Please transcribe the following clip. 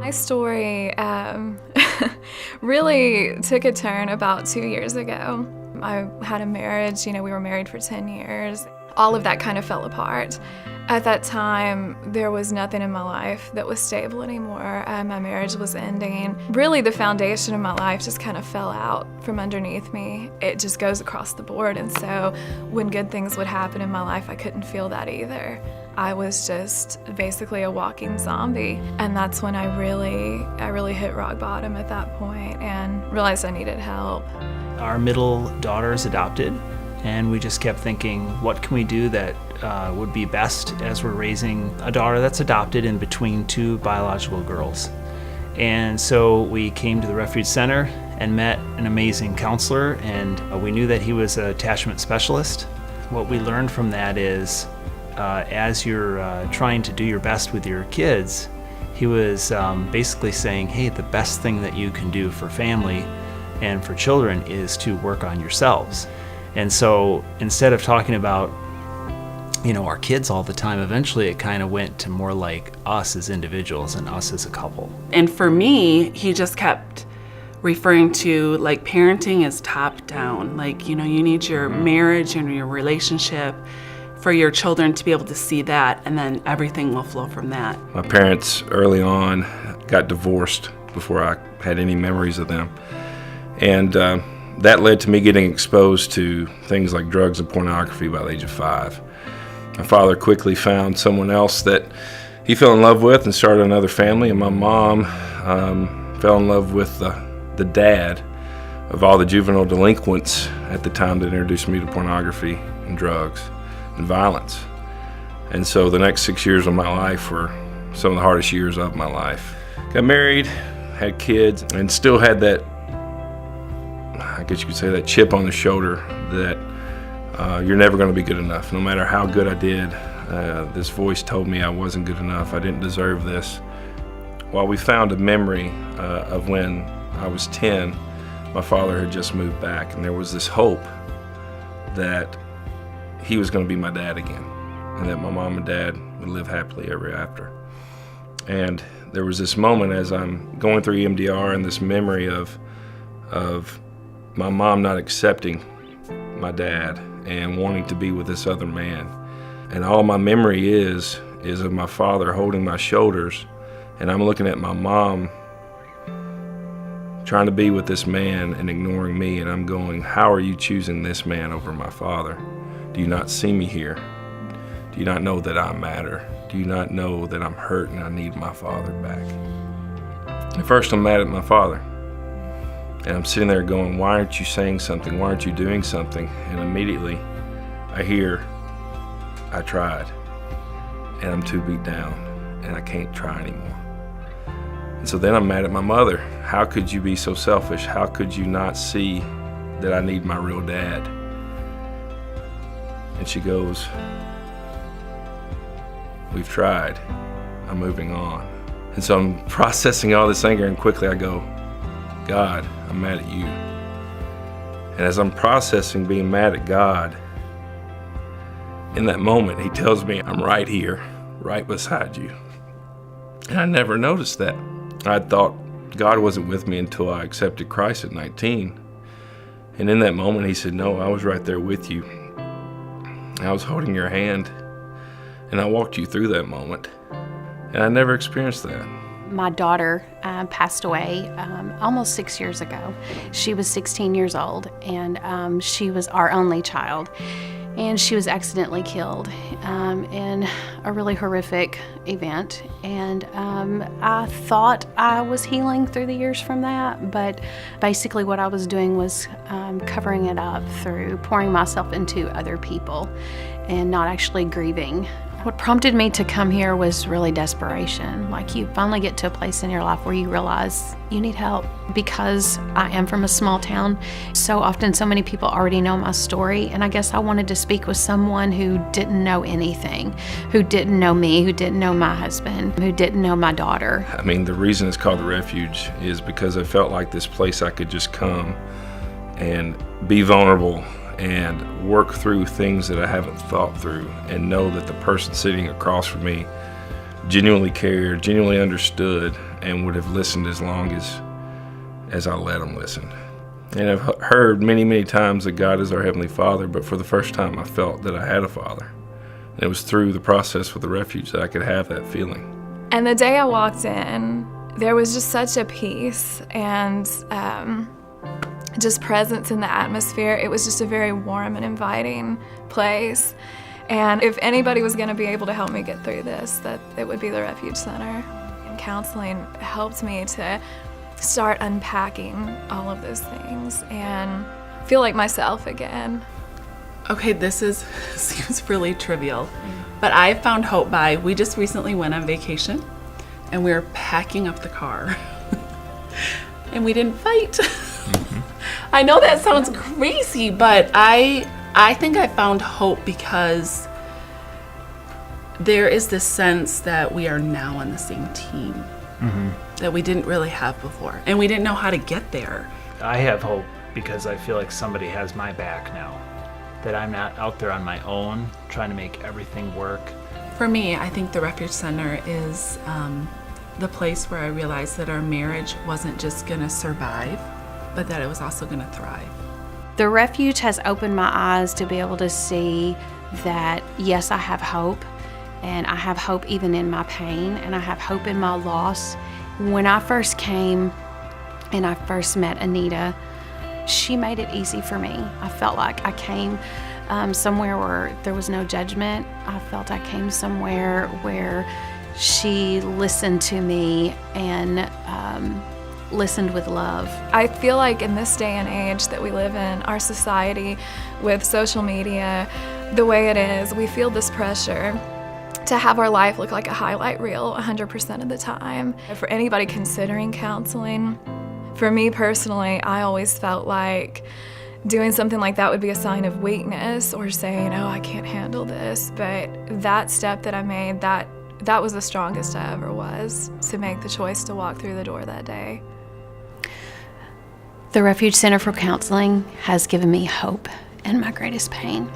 My story really took a turn about 2 years ago. I had a marriage, we were married for 10 years. All of that kind of fell apart. At that time, there was nothing in my life that was stable anymore. My marriage was ending. Really, the foundation of my life just kind of fell out from underneath me. It just goes across the board, and so when good things would happen in my life, I couldn't feel that either. I was just basically a walking zombie, and that's when I really hit rock bottom at that point and realized I needed help. Our middle daughter is adopted, and we just kept thinking, what can we do that would be best as we're raising a daughter that's adopted in between two biological girls. And so we came to the Refuge Center and met an amazing counselor, and we knew that he was an attachment specialist. What we learned from that is as you're trying to do your best with your kids, he was basically saying, hey, the best thing that you can do for family and for children is to work on yourselves. And so instead of talking about our kids all the time, eventually it kind of went to more like us as individuals and us as a couple. And for me, he just kept referring to like parenting is top down. Like, you need your marriage and your relationship for your children to be able to see that, and then everything will flow from that. My parents early on got divorced before I had any memories of them. And that led to me getting exposed to things like drugs and pornography by the age of 5. My father quickly found someone else that he fell in love with and started another family, and my mom fell in love with the dad of all the juvenile delinquents at the time that introduced me to pornography and drugs and violence. And so the next 6 years of my life were some of the hardest years of my life. Got married, had kids, and still had that, I guess you could say, that chip on the shoulder that you're never going to be good enough. No matter how good I did, this voice told me I wasn't good enough. I didn't deserve this. Well, we found a memory of when I was 10, my father had just moved back, and there was this hope that he was going to be my dad again, and that my mom and dad would live happily ever after. And there was this moment as I'm going through EMDR and this memory of my mom not accepting my dad and wanting to be with this other man. And all my memory is of my father holding my shoulders, and I'm looking at my mom trying to be with this man and ignoring me, and I'm going, how are you choosing this man over my father? Do you not see me here? Do you not know that I matter? Do you not know that I'm hurt and I need my father back? At first I'm mad at my father. And I'm sitting there going, why aren't you saying something? Why aren't you doing something? And immediately I hear, I tried, and I'm too beat down, and I can't try anymore. And so then I'm mad at my mother. How could you be so selfish? How could you not see that I need my real dad? And she goes, we've tried, I'm moving on. And so I'm processing all this anger, and quickly I go, God, I'm mad at you. And as I'm processing being mad at God, in that moment, he tells me, I'm right here, right beside you. And I never noticed that. I thought God wasn't with me until I accepted Christ at 19. And in that moment, he said, no, I was right there with you. I was holding your hand, and I walked you through that moment. And I never experienced that. My daughter passed away almost 6 years ago. She was 16 years old, and she was our only child. And she was accidentally killed in a really horrific event. And I thought I was healing through the years from that, but basically what I was doing was covering it up through pouring myself into other people and not actually grieving. What prompted me to come here was really desperation. Like, you finally get to a place in your life where you realize you need help. Because I am from a small town, so often so many people already know my story, and I guess I wanted to speak with someone who didn't know anything, who didn't know me, who didn't know my husband, who didn't know my daughter. I mean, the reason it's called the Refuge is because I felt like this place I could just come and be vulnerable and work through things that I haven't thought through, and know that the person sitting across from me genuinely cared, genuinely understood, and would have listened as long as I let them listen. And I've heard many, many times that God is our Heavenly Father, but for the first time I felt that I had a Father. And it was through the process with the Refuge that I could have that feeling. And the day I walked in, there was just such a peace and just presence in the atmosphere. It was just a very warm and inviting place. And if anybody was going to be able to help me get through this, that it would be the Refuge Center. And counseling helped me to start unpacking all of those things and feel like myself again. Okay, this seems really trivial, but I found hope we just recently went on vacation and we were packing up the car and we didn't fight. Mm-hmm. I know that sounds crazy, but I think I found hope because there is this sense that we are now on the same team that we didn't really have before, and we didn't know how to get there. I have hope because I feel like somebody has my back now, that I'm not out there on my own trying to make everything work. For me, I think the Refuge Center is the place where I realized that our marriage wasn't just going to survive, but that it was also going to thrive. The Refuge has opened my eyes to be able to see that, yes, I have hope, and I have hope even in my pain, and I have hope in my loss. When I first came and I first met Anita, she made it easy for me. I felt like I came somewhere where there was no judgment. I felt I came somewhere where she listened to me and listened with love. I feel like in this day and age that we live in, our society with social media, the way it is, we feel this pressure to have our life look like a highlight reel 100% of the time. For anybody considering counseling, for me personally, I always felt like doing something like that would be a sign of weakness or saying, oh, I can't handle this. But that step that I made, that was the strongest I ever was, to make the choice to walk through the door that day. The Refuge Center for Counseling has given me hope in my greatest pain.